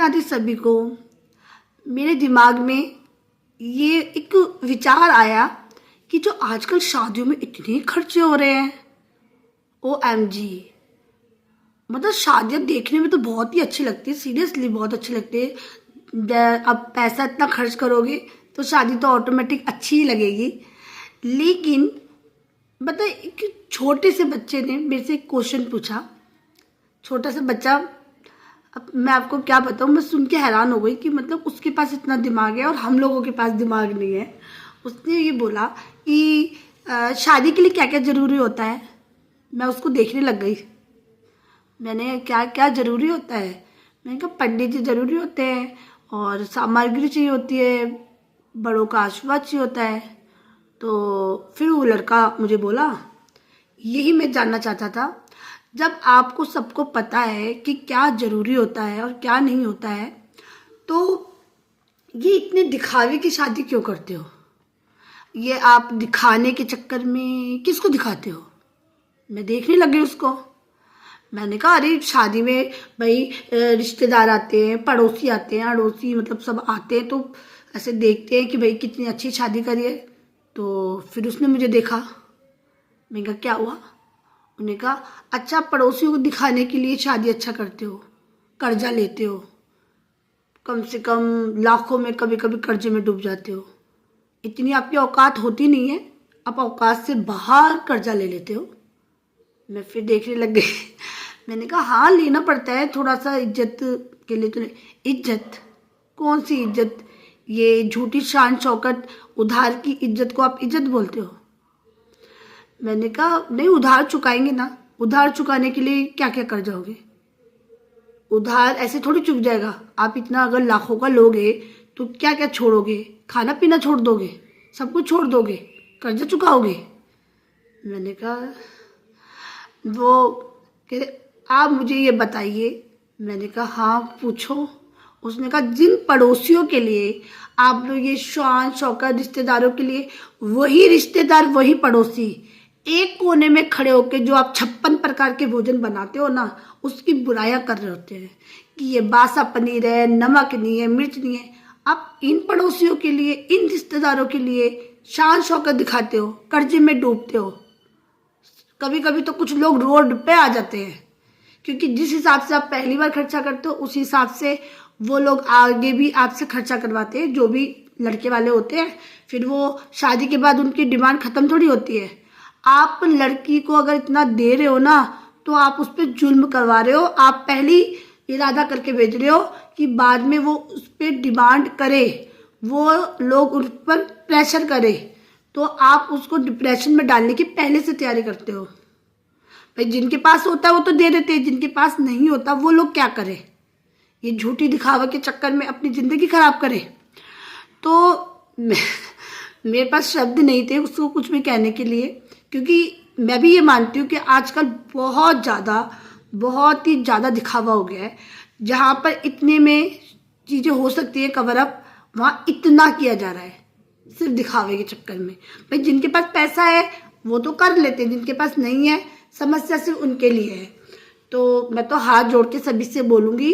राधे सभी को। मेरे दिमाग में ये एक विचार आया कि जो आजकल शादियों में इतने खर्चे हो रहे हैं, OMG, मतलब शादियाँ देखने में तो बहुत ही अच्छी लगती है, सीरियसली बहुत अच्छी लगती है। अब पैसा इतना खर्च करोगे तो शादी तो ऑटोमेटिक अच्छी ही लगेगी। लेकिन बताए एक छोटे से बच्चे ने मेरे से एक क्वेश्चन पूछा, छोटा सा बच्चा, अब मैं आपको क्या बताऊँ, मैं सुन के हैरान हो गई कि मतलब उसके पास इतना दिमाग है और हम लोगों के पास दिमाग नहीं है। उसने ये बोला कि शादी के लिए क्या क्या ज़रूरी होता है। मैं उसको देखने लग गई। मैंने क्या क्या ज़रूरी होता है, मैंने कहा पंडित जी ज़रूरी होते हैं और सामग्री चाहिए होती है, बड़ों का आशीर्वाद चाहिए होता है। तो फिर वो लड़का मुझे बोला, यही मैं जानना चाहता था, जब आपको सबको पता है कि क्या ज़रूरी होता है और क्या नहीं होता है, तो ये इतने दिखावे की शादी क्यों करते हो? ये आप दिखाने के चक्कर में किसको दिखाते हो? मैं देखने लगी उसको। मैंने कहा अरे शादी में भाई रिश्तेदार आते हैं, पड़ोसी आते हैं, अड़ोसी, मतलब सब आते हैं, तो ऐसे देखते हैं कि भाई कितनी अच्छी शादी करी है। तो फिर उसने मुझे देखा। मैंने कहा क्या हुआ? उन्होंने कहा अच्छा, पड़ोसियों को दिखाने के लिए शादी अच्छा करते हो, कर्जा लेते हो, कम से कम लाखों में कभी कभी कर्जे में डूब जाते हो, इतनी आपकी औकात होती नहीं है, आप औकात से बाहर कर्जा ले लेते हो। मैं फिर देखने लग गई। मैंने कहा हाँ, लेना पड़ता है थोड़ा सा इज्जत के लिए। तो इज्जत? कौन सी इज्जत? ये झूठी शान शौकत उधार की इज्जत को आप इज्जत बोलते हो? मैंने कहा नहीं, उधार चुकाएंगे ना। उधार चुकाने के लिए क्या क्या कर जाओगे? उधार ऐसे थोड़ी चुक जाएगा। आप इतना अगर लाखों का लोगे तो क्या क्या छोड़ोगे? खाना पीना छोड़ दोगे, सब कुछ छोड़ दोगे, कर्जा चुकाओगे? मैंने कहा वो कहते आप मुझे ये बताइए। मैंने कहा हाँ पूछो। उसने कहा जिन पड़ोसियों के लिए आप लोग ये शान शौकत, रिश्तेदारों के लिए वही रिश्तेदार वही पड़ोसी एक कोने में खड़े होकर जो आप 56 प्रकार के भोजन बनाते हो ना, उसकी बुराइयां कर रहे होते हैं कि ये बासा पनीर है, नमक नहीं है, मिर्च नहीं है। आप इन पड़ोसियों के लिए, इन रिश्तेदारों के लिए शान शौकत दिखाते हो, कर्जे में डूबते हो। कभी कभी तो कुछ लोग रोड पे आ जाते हैं, क्योंकि जिस हिसाब से आप पहली बार खर्चा करते हो उस हिसाब से वो लोग आगे भी आपसे खर्चा करवाते हैं, जो भी लड़के वाले होते हैं। फिर वो शादी के बाद उनकी डिमांड खत्म थोड़ी होती है। आप लड़की को अगर इतना दे रहे हो ना, तो आप उस पर जुल्म करवा रहे हो। आप पहली इरादा करके भेज रहे हो कि बाद में वो उस पर डिमांड करे, वो लोग उस पर प्रेशर करे, तो आप उसको डिप्रेशन में डालने की पहले से तैयारी करते हो। भाई जिनके पास होता है वो तो दे देते हैं, जिनके पास नहीं होता वो लोग क्या करें? ये झूठी दिखावा के चक्कर में अपनी ज़िंदगी खराब करें। तो मेरे पास शब्द नहीं थे उसको कुछ भी कहने के लिए, क्योंकि मैं भी ये मानती हूँ कि आजकल बहुत ही ज़्यादा दिखावा हो गया है। जहाँ पर इतने में चीज़ें हो सकती है कवर अप, वहाँ इतना किया जा रहा है सिर्फ दिखावे के चक्कर में। भाई जिनके पास पैसा है वो तो कर लेते हैं, जिनके पास नहीं है समस्या सिर्फ उनके लिए है। तो मैं तो हाथ जोड़ के सभी से बोलूँगी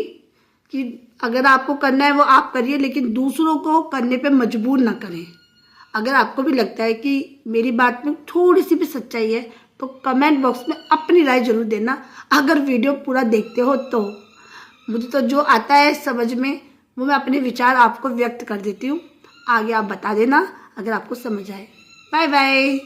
कि अगर आपको करना है वो आप करिए, लेकिन दूसरों को करने पे मजबूर ना करें। अगर आपको भी लगता है कि मेरी बात में थोड़ी सी भी सच्चाई है तो कमेंट बॉक्स में अपनी राय जरूर देना। अगर वीडियो पूरा देखते हो तो मुझे तो जो आता है समझ में वो मैं अपने विचार आपको व्यक्त कर देती हूँ। आगे आप बता देना अगर आपको समझ आए। Bye bye.